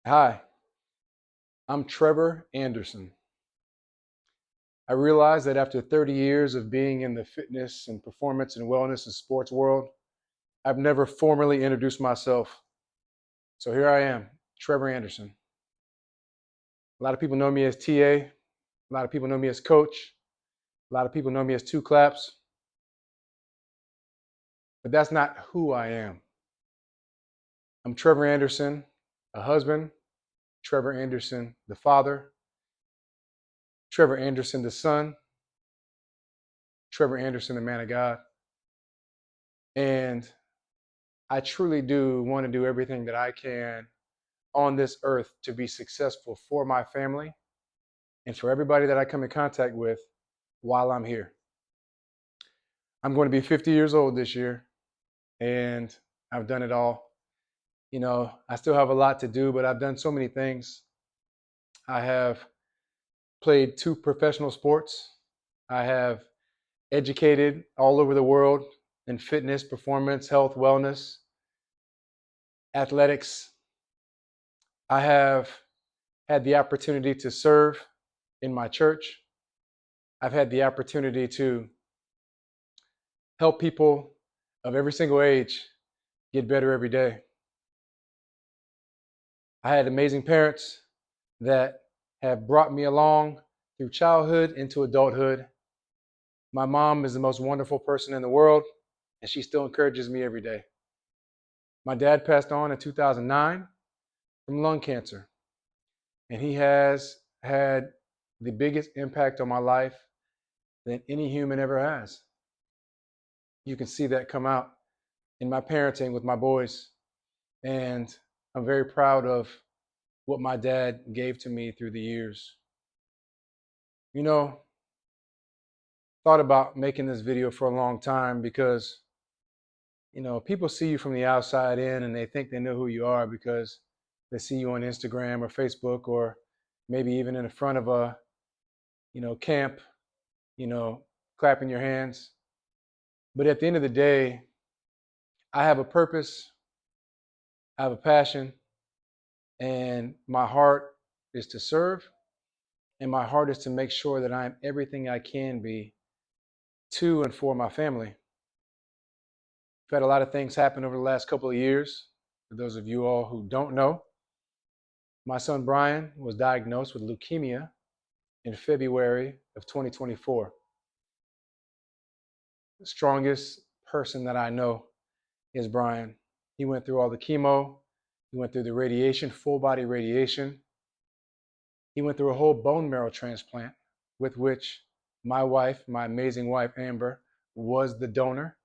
Hi, I'm Trevor Anderson. I realize that after 30 years of being in the fitness and performance and wellness and sports world, I've never formally introduced myself. So here I am, Trevor Anderson. A lot of people know me as TA, a lot of people know me as coach, a lot of people know me as Two Claps, but that's not who I am. I'm Trevor Anderson, a husband, Trevor Anderson, the father, Trevor Anderson, the son, Trevor Anderson, the man of God. And I truly do want to do everything that I can on this earth to be successful for my family and for everybody that I come in contact with while I'm here. I'm going to be 50 years old this year, and I've done it all. I still have a lot to do, but I've done so many things. I have played two professional sports. I have educated all over the world in fitness, performance, health, wellness, athletics. I have had the opportunity to serve in my church. I've had the opportunity to help people of every single age get better every day. I had amazing parents that have brought me along through childhood into adulthood. My mom is the most wonderful person in the world, and she still encourages me every day. My dad passed on in 2009 from lung cancer, and he has had the biggest impact on my life than any human ever has. You can see that come out in my parenting with my boys. And I'm very proud of what my dad gave to me through the years. You know, thought about making this video for a long time because, people see you from the outside in and they think they know who you are because they see you on Instagram or Facebook or maybe even in the front of a, camp, you know, clapping your hands. But at the end of the day, I have a purpose, I have a passion, and my heart is to serve, and my heart is to make sure that I'm everything I can be to and for my family. We've had a lot of things happen over the last couple of years. For those of you all who don't know, my son Brian was diagnosed with leukemia in February of 2024. The strongest person that I know is Brian. He went through all the chemo, he went through the radiation, full body radiation. He went through a whole bone marrow transplant, with which my wife, my amazing wife Amber, was the donor.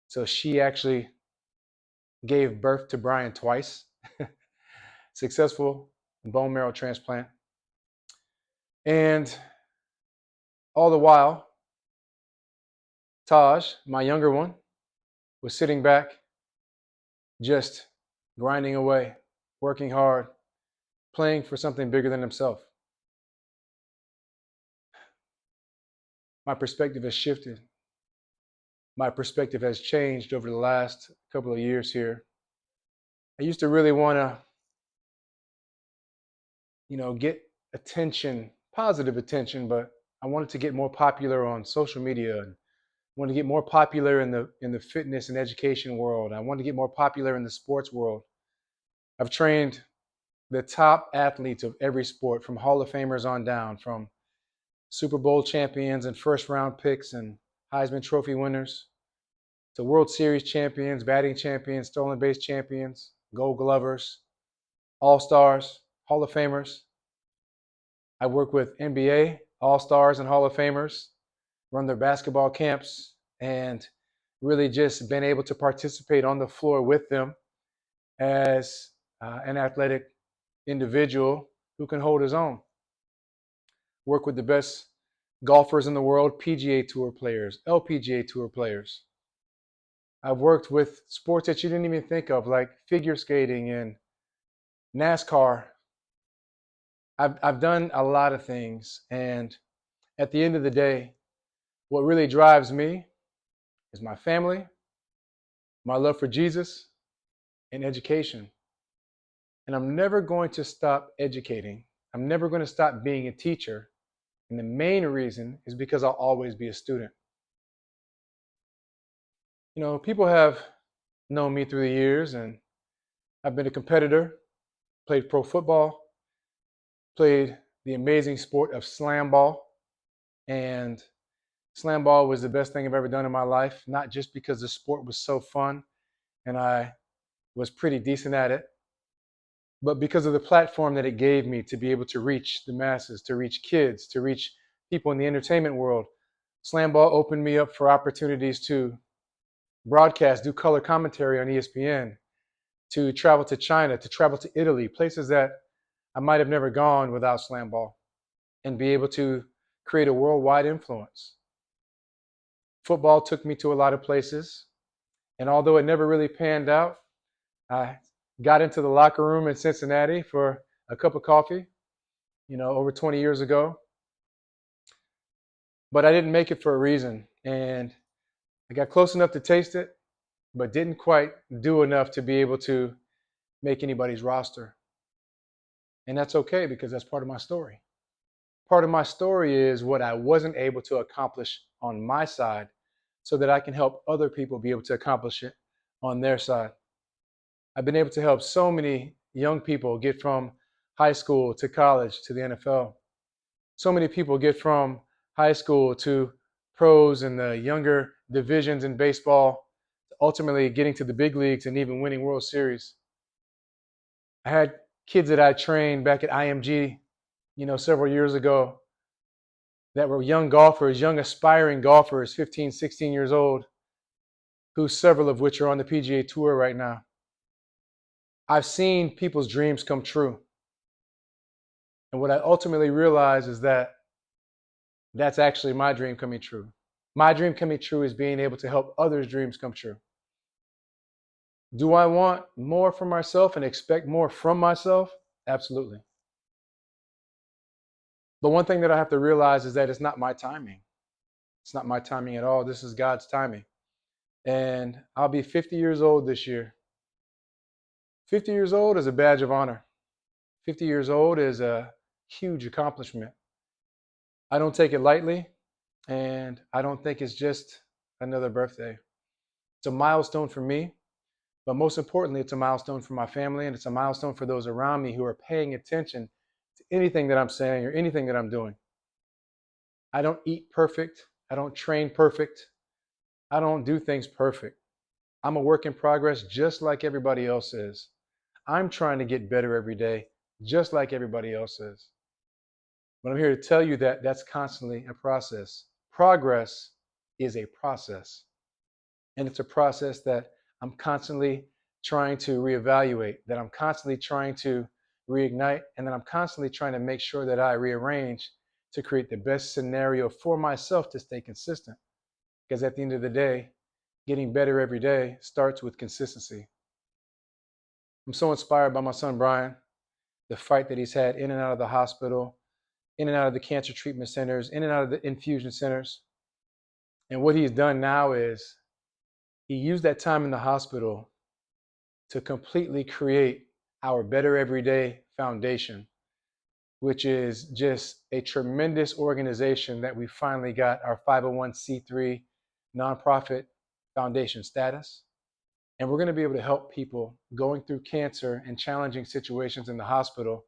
So she actually gave birth to Brian twice. Successful bone marrow transplant. And all the while, Taj, my younger one, was sitting back, just grinding away, working hard, playing for something bigger than himself. My perspective has shifted. My perspective has changed over the last couple of years here. I used to really want to, get attention, positive attention, but I wanted to get more popular on social media and wanted to get more popular in the fitness and education world. I wanted to get more popular in the sports world. I've trained the top athletes of every sport, from Hall of Famers on down, from Super Bowl champions and first round picks and Heisman Trophy winners to World Series champions, batting champions, stolen base champions, gold glovers, all stars, Hall of Famers. I work with NBA all stars and Hall of Famers, run their basketball camps, and really just been able to participate on the floor with them as an athletic individual who can hold his own. Work with the best golfers in the world, PGA Tour players, LPGA Tour players. I've worked with sports that you didn't even think of, like figure skating and NASCAR. I've done a lot of things. And at the end of the day, what really drives me is my family, my love for Jesus, and education. And I'm never going to stop educating. I'm never going to stop being a teacher. And the main reason is because I'll always be a student. You know, people have known me through the years, and I've been a competitor, played pro football, played the amazing sport of slam ball. And slam ball was the best thing I've ever done in my life, not just because the sport was so fun and I was pretty decent at it, but because of the platform that it gave me to be able to reach the masses, to reach kids, to reach people in the entertainment world. Slam ball opened me up for opportunities to broadcast, do color commentary on ESPN, to travel to China, to travel to Italy, places that I might have never gone without slam ball, and be able to create a worldwide influence. Football took me to a lot of places, and although it never really panned out, I got into the locker room in Cincinnati for a cup of coffee, over 20 years ago. But I didn't make it for a reason. And I got close enough to taste it, but didn't quite do enough to be able to make anybody's roster. And that's okay because that's part of my story. Part of my story is what I wasn't able to accomplish on my side so that I can help other people be able to accomplish it on their side. I've been able to help so many young people get from high school to college to the NFL. So many people get from high school to pros in the younger divisions in baseball, ultimately getting to the big leagues and even winning World Series. I had kids that I trained back at IMG, several years ago that were young golfers, young aspiring golfers, 15, 16 years old, who several of which are on the PGA Tour right now. I've seen people's dreams come true. And what I ultimately realized is that that's actually my dream coming true. My dream coming true is being able to help others' dreams come true. Do I want more for myself and expect more from myself? Absolutely. But one thing that I have to realize is that it's not my timing. It's not my timing at all. This is God's timing. And I'll be 50 years old this year. 50 years old is a badge of honor. 50 years old is a huge accomplishment. I don't take it lightly, and I don't think it's just another birthday. It's a milestone for me, but most importantly, it's a milestone for my family, and it's a milestone for those around me who are paying attention to anything that I'm saying or anything that I'm doing. I don't eat perfect. I don't train perfect. I don't do things perfect. I'm a work in progress just like everybody else is. I'm trying to get better every day, just like everybody else is. But I'm here to tell you that that's constantly a process. Progress is a process. And it's a process that I'm constantly trying to reevaluate, that I'm constantly trying to reignite, and that I'm constantly trying to make sure that I rearrange to create the best scenario for myself to stay consistent. Because at the end of the day, getting better every day starts with consistency. I'm so inspired by my son, Brian, the fight that he's had in and out of the hospital, in and out of the cancer treatment centers, in and out of the infusion centers. And what he's done now is he used that time in the hospital to completely create our Better Everyday Foundation, which is just a tremendous organization that we finally got our 501c3 nonprofit foundation status. And we're going to be able to help people going through cancer and challenging situations in the hospital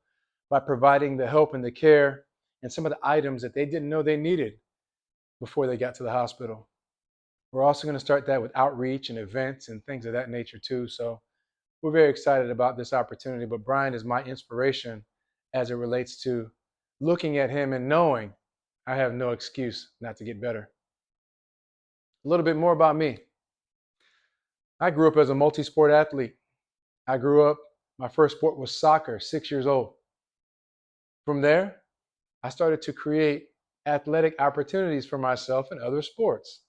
by providing the help and the care and some of the items that they didn't know they needed before they got to the hospital. We're also going to start that with outreach and events and things of that nature too. So we're very excited about this opportunity. But Brian is my inspiration as it relates to looking at him and knowing I have no excuse not to get better. A little bit more about me. I grew up as a multi-sport athlete. My first sport was soccer, 6 years old. From there, I started to create athletic opportunities for myself in other sports.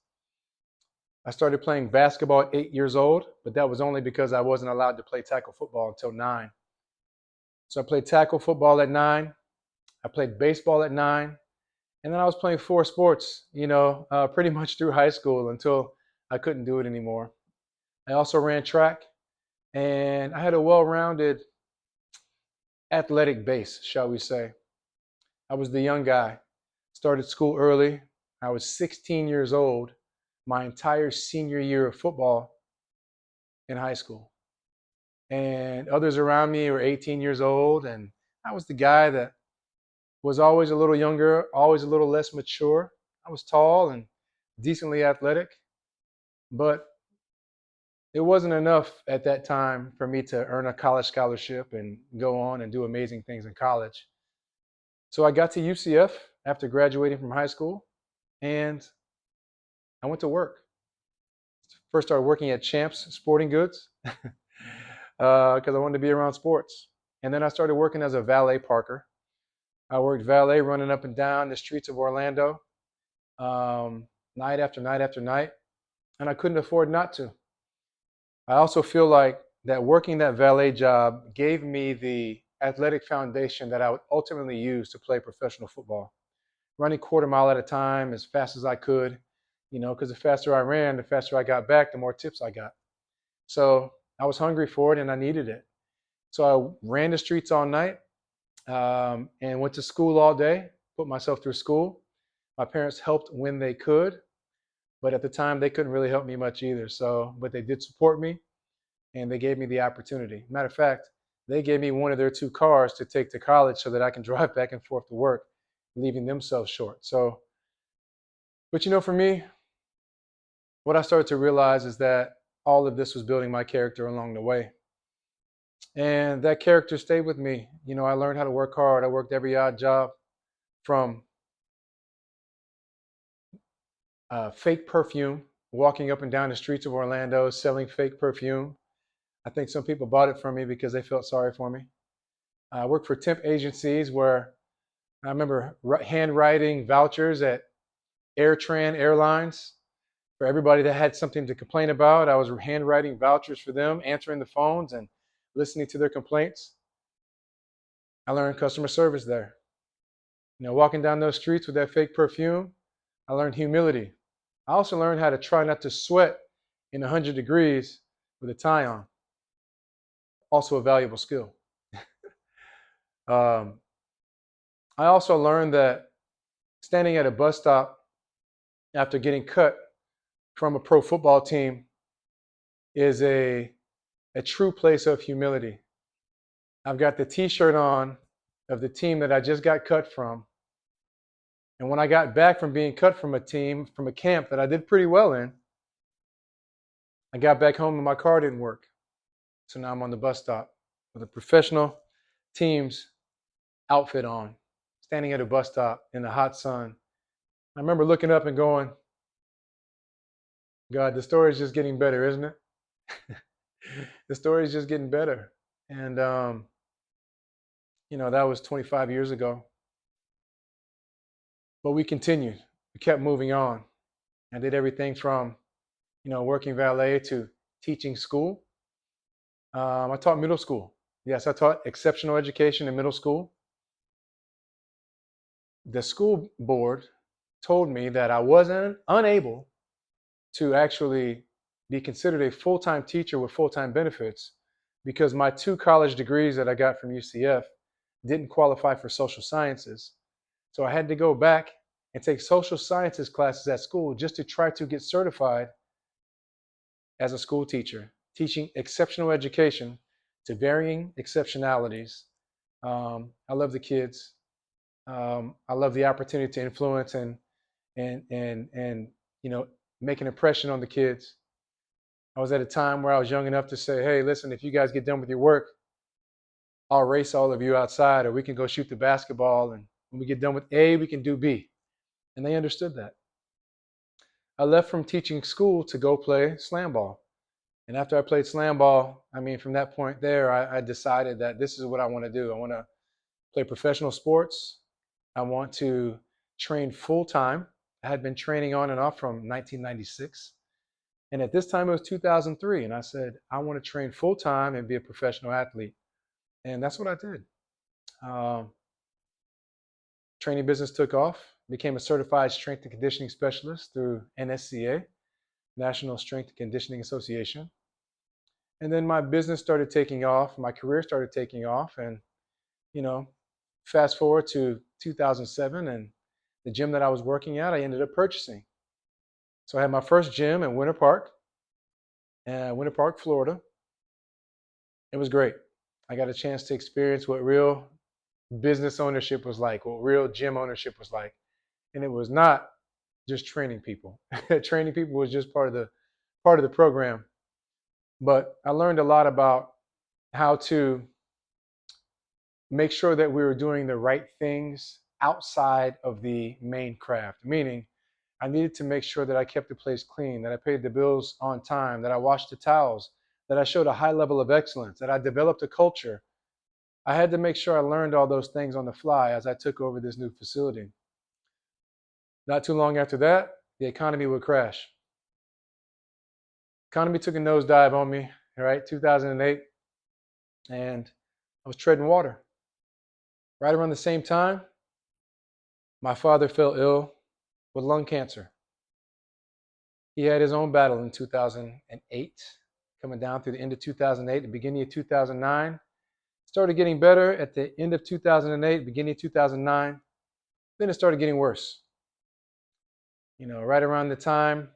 I started playing basketball at 8 years old, but that was only because I wasn't allowed to play tackle football until 9. So I played tackle football at 9. I played baseball at 9. And then I was playing 4 sports, pretty much through high school until I couldn't do it anymore. I also ran track, and I had a well-rounded athletic base, shall we say. I was the young guy. Started school early. I was 16 years old my entire senior year of football in high school. And others around me were 18 years old. And I was the guy that was always a little younger, always a little less mature. I was tall and decently athletic, but it wasn't enough at that time for me to earn a college scholarship and go on and do amazing things in college. So I got to UCF after graduating from high school and I went to work. First started working at Champs Sporting Goods because I wanted to be around sports. And then I started working as a valet parker. I worked valet running up and down the streets of Orlando night after night after night, and I couldn't afford not to. I also feel like that working that valet job gave me the athletic foundation that I would ultimately use to play professional football. Running quarter mile at a time as fast as I could, because the faster I ran, the faster I got back, the more tips I got. So I was hungry for it and I needed it. So I ran the streets all night and went to school all day, put myself through school. My parents helped when they could, but at the time they couldn't really help me much either. So, but they did support me and they gave me the opportunity. Matter of fact, they gave me one of their two cars to take to college so that I can drive back and forth to work, leaving themselves short. So, but for me, what I started to realize is that all of this was building my character along the way. And that character stayed with me. I learned how to work hard. I worked every odd job from fake perfume, walking up and down the streets of Orlando selling fake perfume. I think some people bought it from me because they felt sorry for me. I worked for temp agencies where I remember handwriting vouchers at AirTran Airlines for everybody that had something to complain about. I was handwriting vouchers for them, answering the phones and listening to their complaints. I learned customer service there. Walking down those streets with that fake perfume, I learned humility. I also learned how to try not to sweat in 100 degrees with a tie on. Also a valuable skill. I also learned that standing at a bus stop after getting cut from a pro football team is a true place of humility. I've got the t-shirt on of the team that I just got cut from. And when I got back from being cut from a team, from a camp that I did pretty well in, I got back home and my car didn't work. So now I'm on the bus stop with a professional team's outfit on, standing at a bus stop in the hot sun. I remember looking up and going, God, the story is just getting better, isn't it? The story is just getting better. And, that was 25 years ago. But we continued. We kept moving on. I did everything from, working valet to teaching school. I taught middle school. Yes, I taught exceptional education in middle school. The school board told me that I wasn't unable to actually be considered a full-time teacher with full-time benefits because my 2 college degrees that I got from UCF didn't qualify for social sciences. So I had to go back and take social sciences classes at school just to try to get certified as a school teacher, teaching exceptional education to varying exceptionalities. I love the kids. I love the opportunity to influence and make an impression on the kids. I was at a time where I was young enough to say, hey, listen, if you guys get done with your work, I'll race all of you outside, or we can go shoot the basketball. And when we get done with A, we can do B. And they understood that. I left from teaching school to go play slam ball. And after I played slam ball, from that point there, I decided that this is what I want to do. I want to play professional sports. I want to train full time. I had been training on and off from 1996. And at this time, it was 2003. And I said, I want to train full time and be a professional athlete. And that's what I did. Training business took off, became a certified strength and conditioning specialist through NSCA, National Strength and Conditioning Association. And then my business started taking off, my career started taking off, and you know, fast forward to 2007, and the gym that I was working at, I ended up purchasing. So I had my first gym in Winter Park, Florida. It was great. I got a chance to experience what real business ownership was like, what real gym ownership was like. And it was not just training people. Training people was just part of the program. But I learned a lot about how to make sure that we were doing the right things outside of the main craft. Meaning, I needed to make sure that I kept the place clean, that I paid the bills on time, that I washed the towels, that I showed a high level of excellence, that I developed a culture. I had to make sure I learned all those things on the fly as I took over this new facility. Not too long after that, the economy would crash. Economy took a nosedive on me, right? 2008, and I was treading water. Right around the same time, my father fell ill with lung cancer. He had his own battle in 2008, coming down through the end of 2008, the beginning of 2009. Started getting better at the end of 2008, beginning of 2009. Then it started getting worse. Right around the time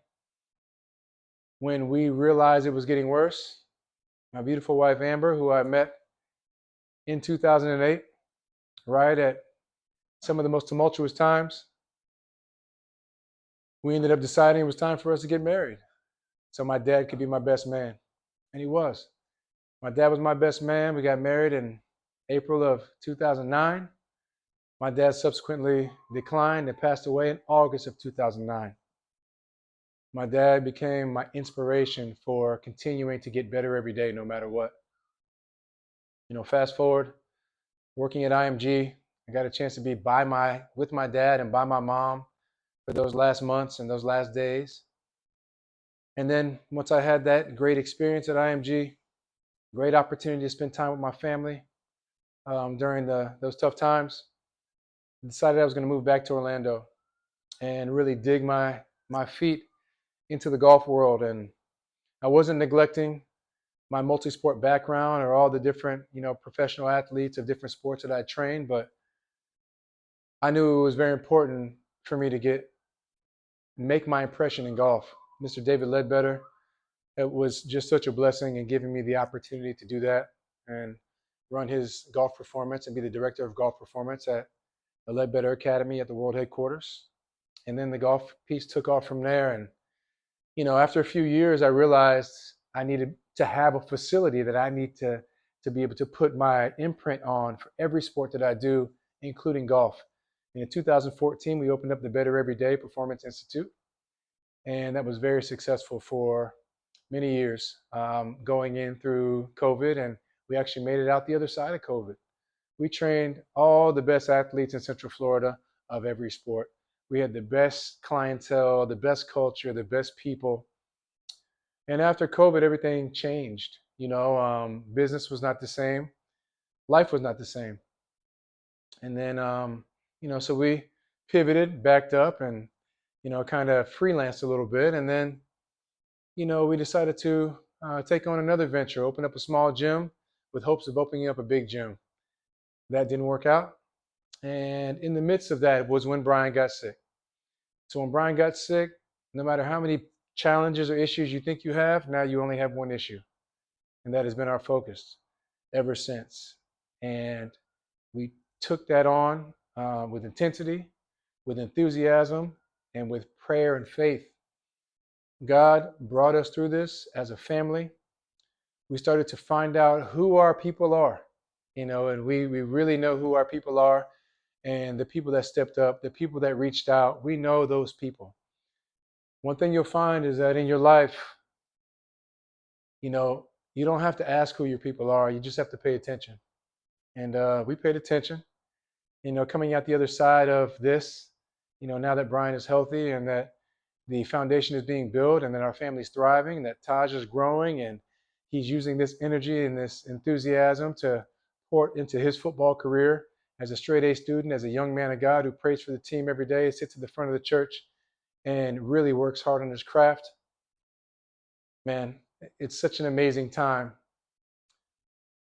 when we realized it was getting worse, my beautiful wife Amber, who I met in 2008, right at some of the most tumultuous times, we ended up deciding it was time for us to get married so my dad could be my best man. And he was. My dad was my best man. We got married in April of 2009. My dad subsequently declined and passed away in August of 2009. My dad became my inspiration for continuing to get better every day, no matter what. Fast forward, working at IMG, I got a chance to be with my dad and by my mom for those last months and those last days. And then once I had that great experience at IMG, great opportunity to spend time with my family during those tough times, I decided I was going to move back to Orlando and really dig my feet into the golf world. And I wasn't neglecting my multi-sport background or all the different, professional athletes of different sports that I trained, but I knew it was very important for me to make my impression in golf. Mr. David Ledbetter, it was just such a blessing in giving me the opportunity to do that and run his golf performance and be the director of golf performance at the Ledbetter Academy at the world headquarters. And then the golf piece took off from there. And, after a few years, I realized I needed to have a facility that I need to be able to put my imprint on for every sport that I do, including golf. And in 2014, we opened up the Better Everyday Performance Institute. And that was very successful for many years, going in through COVID. And we actually made it out the other side of COVID. We trained all the best athletes in Central Florida of every sport. We had the best clientele, the best culture, the best people. And after COVID, everything changed. Business was not the same. Life was not the same. And then, so we pivoted, backed up, and, kind of freelanced a little bit. And then, we decided to take on another venture, open up a small gym with hopes of opening up a big gym. That didn't work out. And in the midst of that was when Brian got sick. So when Brian got sick, no matter how many challenges or issues you think you have, now you only have one issue. And that has been our focus ever since. And we took that on with intensity, with enthusiasm, and with prayer and faith. God brought us through this as a family. We started to find out who our people are, and we really know who our people are. And the people that stepped up, the people that reached out, we know those people. One thing you'll find is that in your life, you don't have to ask who your people are. You just have to pay attention. And we paid attention. Coming out the other side of this, now that Brian is healthy and that the foundation is being built and that our family's thriving, that Taj is growing and he's using this energy and this enthusiasm to pour into his football career as a straight A student, as a young man of God who prays for the team every day, sits at the front of the church and really works hard on his craft. Man, it's such an amazing time.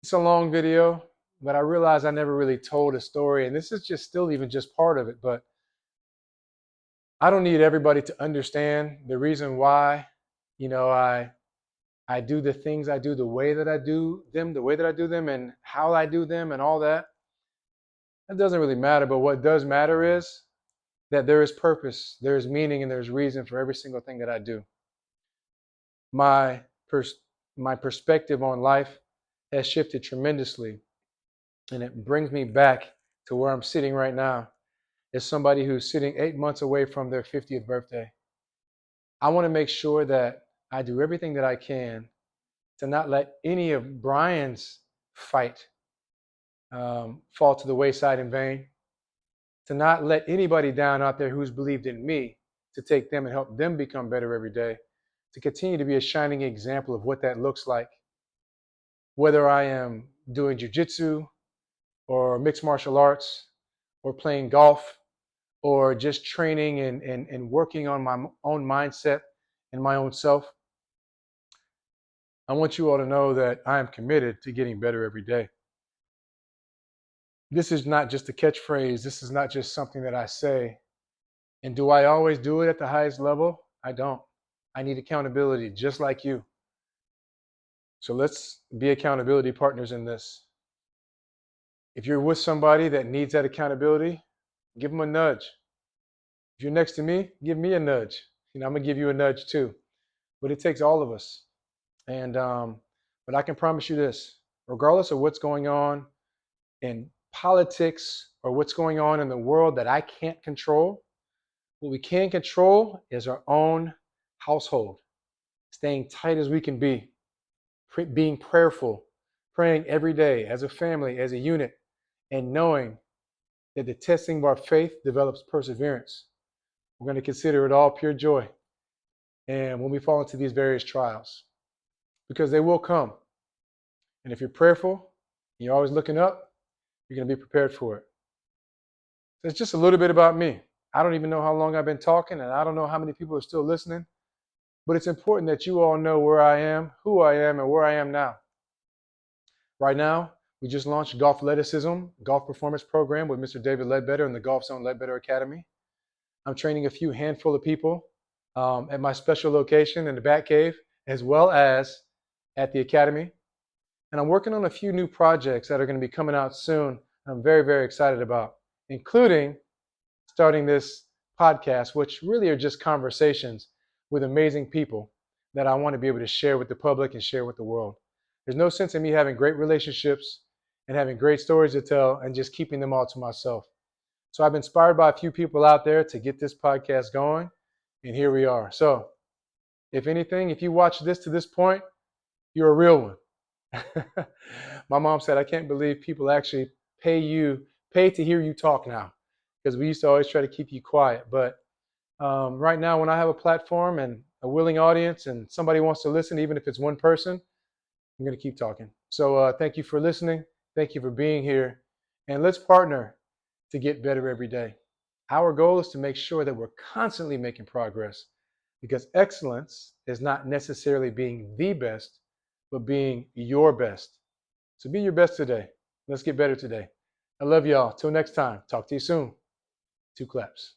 It's a long video, but I realized I never really told a story. And this is just still even just part of it. But I don't need everybody to understand the reason why, you know, I do the things I do the way that I do them, and how I do them and all that. That doesn't really matter. But what does matter is that there is purpose, there is meaning, and there's reason for every single thing that I do. My my perspective on life has shifted tremendously, and it brings me back to where I'm sitting right now as somebody who's sitting 8 months away from their 50th birthday. I want to make sure that I do everything that I can to not let any of Brian's fight fall to the wayside in vain, to not let anybody down out there who's believed in me, to take them and help them become better every day, to continue to be a shining example of what that looks like, whether I am doing jujitsu or mixed martial arts or playing golf or just training and working on my own mindset and my own self. I want you all to know that I am committed to getting better every day. This is not just a catchphrase. This is not just something that I say. And do I always do it at the highest level? I don't. I need accountability, just like you. So let's be accountability partners in this. If you're with somebody that needs that accountability, give them a nudge. If you're next to me, give me a nudge. I'm gonna give you a nudge too. But it takes all of us. And but I can promise you this: regardless of what's going on in politics or what's going on in the world that I can't control, what we can control is our own household, staying tight as we can be, being prayerful, praying every day as a family, as a unit, and knowing that the testing of our faith develops perseverance. We're going to consider it all pure joy. And when we fall into these various trials, because they will come. And if you're prayerful, you're always looking up, you're going to be prepared for it. So it's just a little bit about me. I don't even know how long I've been talking, and I don't know how many people are still listening. But it's important that you all know where I am, who I am, and where I am now. Right now, we just launched Golf Athleticism, Golf Performance Program with Mr. David Ledbetter and the Golf Zone Ledbetter Academy. I'm training a few handful of people at my special location in the Bat Cave, as well as at the Academy. And I'm working on a few new projects that are going to be coming out soon. I'm very, very excited about, including starting this podcast, which really are just conversations with amazing people that I want to be able to share with the public and share with the world. There's no sense in me having great relationships and having great stories to tell and just keeping them all to myself. So I've been inspired by a few people out there to get this podcast going, and here we are. So if anything, if you watch this to this point, you're a real one. My mom said, I can't believe people actually pay to hear you talk now, because we used to always try to keep you quiet. But right now, when I have a platform and a willing audience and somebody wants to listen, even if it's one person, I'm going to keep talking. So thank you for listening. Thank you for being here. And let's partner to get better every day. Our goal is to make sure that we're constantly making progress, because excellence is not necessarily being the best, but being your best. So be your best today. Let's get better today. I love y'all. Till next time. Talk to you soon. 2 claps.